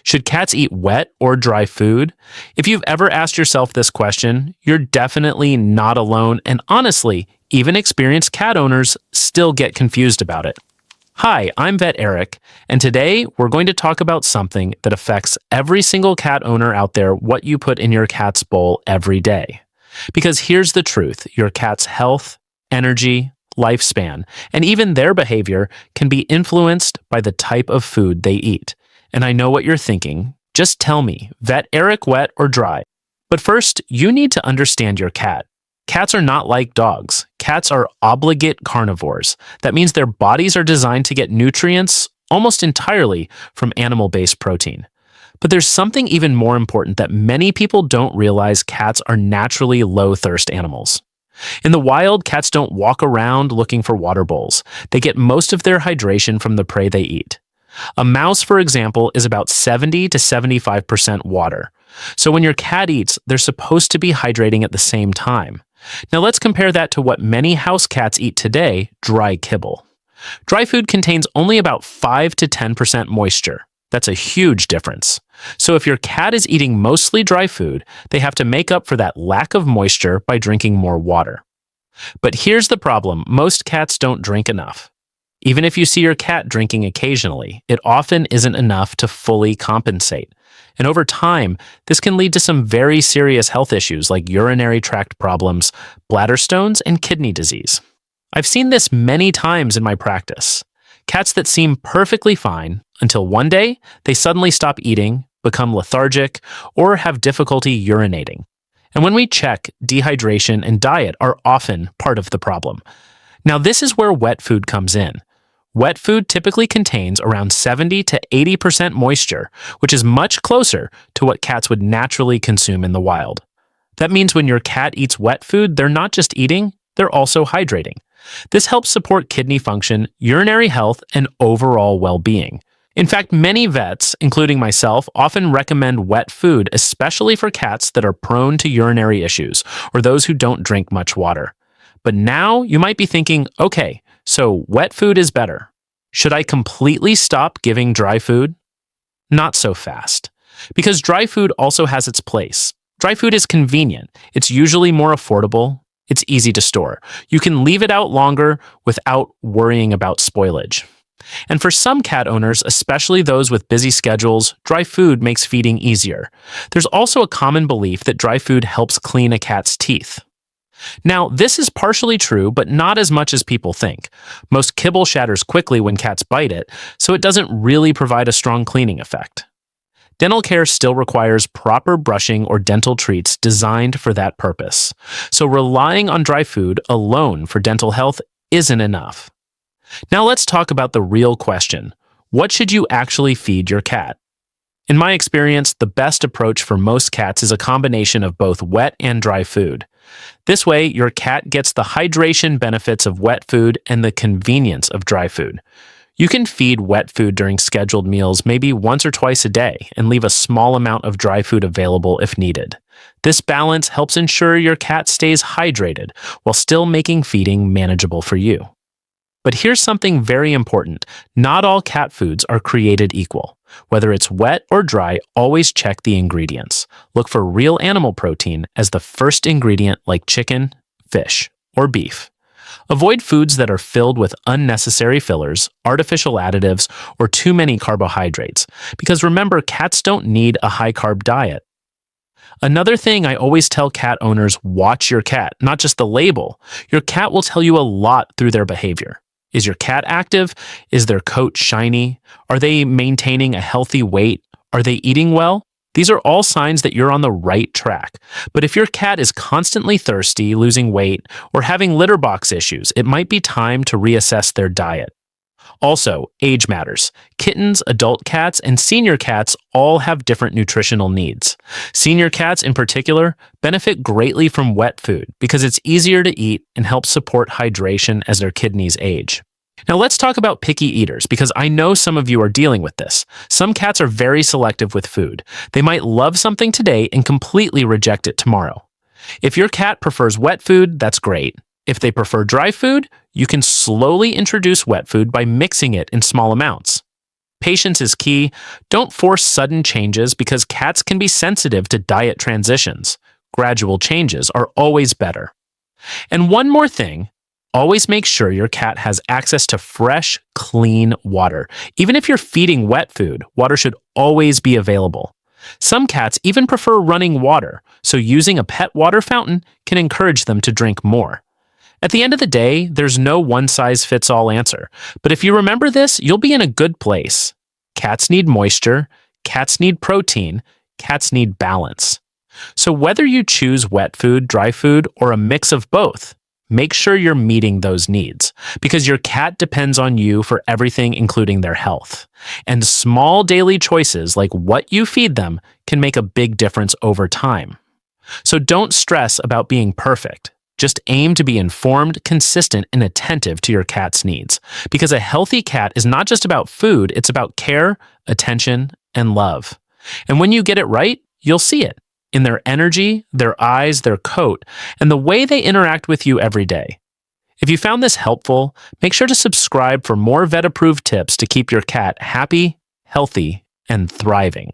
Should cats eat wet or dry food? If you've ever asked yourself this question, you're definitely not alone, and honestly, even experienced cat owners still get confused about it. Hi, I'm Vet Eric, and today we're going to talk about something that affects every single cat owner out there: what you put in your cat's bowl every day. Because here's the truth: your cat's health, energy, lifespan, and even their behavior can be influenced by the type of food they eat. And I know what you're thinking. Just tell me, Vet Eric, wet or dry? But first, you need to understand your cat. Cats are not like dogs. Cats are obligate carnivores. That means their bodies are designed to get nutrients almost entirely from animal-based protein. But there's something even more important that many people don't realize: cats are naturally low-thirst animals. In the wild, cats don't walk around looking for water bowls. They get most of their hydration from the prey they eat. A mouse, for example, is about 70 to 75% water. So when your cat eats, they're supposed to be hydrating at the same time. Now let's compare that to what many house cats eat today: dry kibble. Dry food contains only about 5 to 10% moisture. That's a huge difference. So if your cat is eating mostly dry food, they have to make up for that lack of moisture by drinking more water. But here's the problem: most cats don't drink enough. Even if you see your cat drinking occasionally, it often isn't enough to fully compensate. And over time, this can lead to some very serious health issues like urinary tract problems, bladder stones, and kidney disease. I've seen this many times in my practice. Cats that seem perfectly fine until one day they suddenly stop eating, become lethargic, or have difficulty urinating. And when we check, dehydration and diet are often part of the problem. Now, this is where wet food comes in. Wet food typically contains around 70 to 80% moisture, which is much closer to what cats would naturally consume in the wild. That means when your cat eats wet food, they're not just eating, they're also hydrating. This helps support kidney function, urinary health, and overall well-being. In fact, many vets, including myself, often recommend wet food, especially for cats that are prone to urinary issues or those who don't drink much water. But now you might be thinking, okay, so wet food is better. Should I completely stop giving dry food? Not so fast. Because dry food also has its place. Dry food is convenient. It's usually more affordable. It's easy to store. You can leave it out longer without worrying about spoilage. And for some cat owners, especially those with busy schedules, dry food makes feeding easier. There's also a common belief that dry food helps clean a cat's teeth. Now, this is partially true, but not as much as people think. Most kibble shatters quickly when cats bite it, so it doesn't really provide a strong cleaning effect. Dental care still requires proper brushing or dental treats designed for that purpose. So relying on dry food alone for dental health isn't enough. Now let's talk about the real question: what should you actually feed your cat? In my experience, the best approach for most cats is a combination of both wet and dry food. This way, your cat gets the hydration benefits of wet food and the convenience of dry food. You can feed wet food during scheduled meals maybe once or twice a day and leave a small amount of dry food available if needed. This balance helps ensure your cat stays hydrated while still making feeding manageable for you. But here's something very important: not all cat foods are created equal. Whether it's wet or dry, always check the ingredients. Look for real animal protein as the first ingredient, like chicken, fish, or beef. Avoid foods that are filled with unnecessary fillers, artificial additives, or too many carbohydrates, because remember, cats don't need a high-carb diet. Another thing I always tell cat owners: watch your cat, not just the label. Your cat will tell you a lot through their behavior. Is your cat active? Is their coat shiny? Are they maintaining a healthy weight? Are they eating well? These are all signs that you're on the right track. But if your cat is constantly thirsty, losing weight, or having litter box issues, it might be time to reassess their diet. Also, age matters. Kittens, adult cats, and senior cats all have different nutritional needs. Senior cats, in particular, benefit greatly from wet food because it's easier to eat and helps support hydration as their kidneys age. Now let's talk about picky eaters, because I know some of you are dealing with this. Some cats are very selective with food. They might love something today and completely reject it tomorrow. If your cat prefers wet food, that's great. If they prefer dry food, you can slowly introduce wet food by mixing it in small amounts. Patience is key. Don't force sudden changes because cats can be sensitive to diet transitions. Gradual changes are always better. And one more thing, always make sure your cat has access to fresh, clean water. Even if you're feeding wet food, water should always be available. Some cats even prefer running water, so using a pet water fountain can encourage them to drink more. At the end of the day, there's no one-size-fits-all answer, but if you remember this, you'll be in a good place. Cats need moisture, cats need protein, cats need balance. So whether you choose wet food, dry food, or a mix of both, make sure you're meeting those needs, because your cat depends on you for everything, including their health. And small daily choices like what you feed them can make a big difference over time. So don't stress about being perfect. Just aim to be informed, consistent, and attentive to your cat's needs. Because a healthy cat is not just about food, it's about care, attention, and love. And when you get it right, you'll see it in their energy, their eyes, their coat, and the way they interact with you every day. If you found this helpful, make sure to subscribe for more vet-approved tips to keep your cat happy, healthy, and thriving.